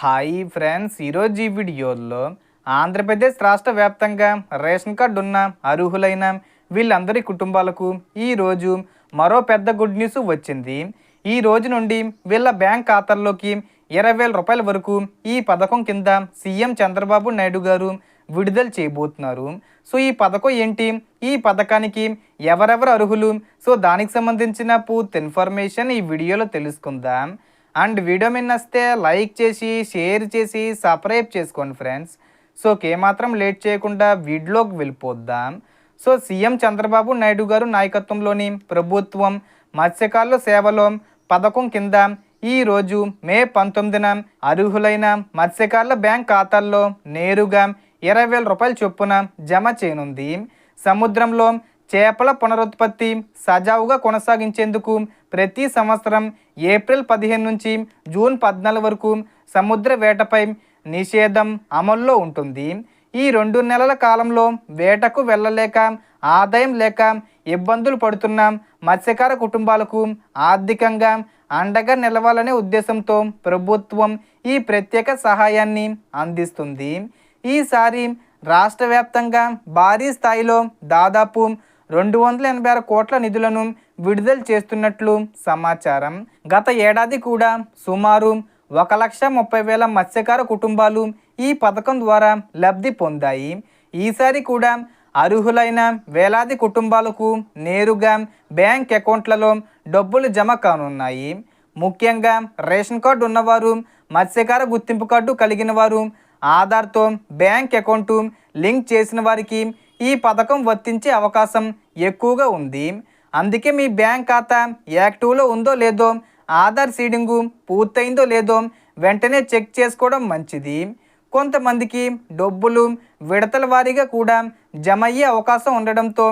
Hi friends, ఈరోజు ఈ వీడియోలో ఆంధ్రప్రదేశ్ రాష్ట్ర వ్యాప్తంగా రేషన్ కార్డు ఉన్న అర్హులైన వీళ్ళందరి కుటుంబాలకు ఈరోజు మరో పెద్ద గుడ్ న్యూస్ వచ్చింది. ఈ రోజు నుండి వీళ్ళ బ్యాంక్ ఖాతాల్లోకి 20,000 రూపాయల వరకు ఈ పథకం కింద సీఎం చంద్రబాబు నాయుడు గారు విడుదల చేయబోతున్నారు. సో ఈ పథకం ఏంటి, ఈ పథకానికి ఎవరెవరు అర్హులు, సో దానికి సంబంధించిన పూర్తి ఇన్ఫర్మేషన్ ఈ వీడియోలో తెలుసుకుందాం. అండ్ వీడియో మీద నచ్చితే లైక్ చేసి షేర్ చేసి సబ్స్క్రైబ్ చేసుకోండి ఫ్రెండ్స్. సో ఏమాత్రం లేట్ చేయకుండా వీడియోకి వెళ్ళిపోద్దాం. సో సీఎం చంద్రబాబు నాయుడు గారు నాయకత్వంలోని ప్రభుత్వం మత్స్యకారుల సేవలో పథకం కింద ఈరోజు మే 19న అర్హులైన మత్స్యకారుల బ్యాంక్ ఖాతాల్లో నేరుగా 20,000 రూపాయల చొప్పున జమ చేయనుంది. సముద్రంలో చేపల పునరుత్పత్తి సజావుగా కొనసాగించేందుకు ప్రతి సంవత్సరం ఏప్రిల్ 15 నుంచి జూన్ 14 వరకు సముద్ర వేటపై నిషేధం అమల్లో ఉంటుంది. ఈ 2 నెలల కాలంలో వేటకు వెళ్ళలేక ఆదాయం లేక ఇబ్బందులు పడుతున్న మత్స్యకార కుటుంబాలకు ఆర్థికంగా అండగా నిలవాలనే ఉద్దేశంతో ప్రభుత్వం ఈ ప్రత్యేక సహాయాన్ని అందిస్తుంది. ఈసారి రాష్ట్ర వ్యాప్తంగా భారీ స్థాయిలో దాదాపు 286 కోట్ల నిధులను విడుదల చేస్తున్నట్లు సమాచారం. గత ఏడాది కూడా సుమారు 1,30,000 మత్స్యకార కుటుంబాలు ఈ పథకం ద్వారా లబ్ధి పొందాయి. ఈసారి కూడా అర్హులైన వేలాది కుటుంబాలకు నేరుగా బ్యాంక్ అకౌంట్లలో డబ్బులు జమ కానున్నాయి. ముఖ్యంగా రేషన్ కార్డు ఉన్నవారు, మత్స్యకార గుర్తింపు కార్డు కలిగిన వారు, ఆధార్తో బ్యాంక్ అకౌంటు లింక్ చేసిన వారికి ఈ పథకం వర్తించే అవకాశం ఎక్కువగా ఉంది. అందుకే మీ బ్యాంక్ ఖాతా యాక్టివ్లో ఉందో లేదో, ఆధార్ సీడింగు పూర్తయిందో లేదో వెంటనే చెక్ చేసుకోవడం మంచిది. కొంతమందికి డబ్బులు విడతల వారీగా కూడా జమ అయ్యే అవకాశం ఉండడంతో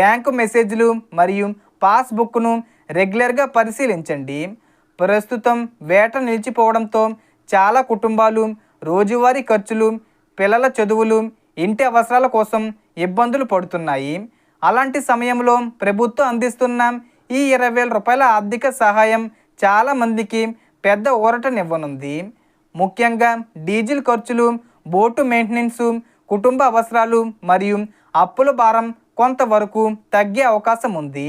బ్యాంకు మెసేజ్లు మరియు పాస్బుక్ను రెగ్యులర్గా పరిశీలించండి. ప్రస్తుతం వేట నిలిచిపోవడంతో చాలా కుటుంబాలు రోజువారీ ఖర్చులు, పిల్లల చదువులు, ఇంటి అవసరాల కోసం ఇబ్బందులు పడుతున్నాయి. అలాంటి సమయంలో ప్రభుత్వం అందిస్తున్న ఈ 20,000 రూపాయల ఆర్థిక సహాయం చాలామందికి పెద్ద ఊరటనివ్వనుంది. ముఖ్యంగా డీజిల్ ఖర్చులు, బోటు మెయింటెనెన్స్, కుటుంబ అవసరాలు మరియు అప్పుల భారం కొంతవరకు తగ్గే అవకాశం ఉంది.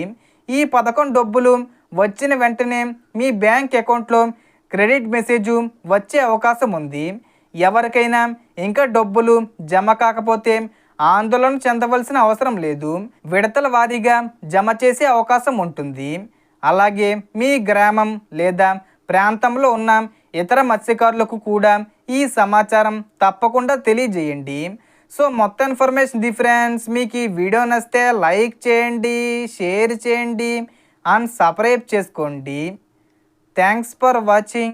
ఈ పథకం డబ్బులు వచ్చిన వెంటనే మీ బ్యాంక్ అకౌంట్లో క్రెడిట్ మెసేజ్ వచ్చే అవకాశం ఉంది. ఎవరికైనా ఇంకా డబ్బులు జమ కాకపోతే ఆందోళన చెందవలసిన అవసరం లేదు. విడతల వారీగా జమ చేసే అవకాశం ఉంటుంది. అలాగే మీ గ్రామం లేదా ప్రాంతంలో ఉన్న ఇతర మత్స్యకారులకు కూడా ఈ సమాచారం తప్పకుండా తెలియజేయండి. సో మొత్తం ఇన్ఫర్మేషన్ ఫ్రెండ్స్, మీకు ఈ వీడియో నచ్చితే లైక్ చేయండి, షేర్ చేయండి అండ్ సబ్స్క్రైబ్ చేసుకోండి. Thanks for watching.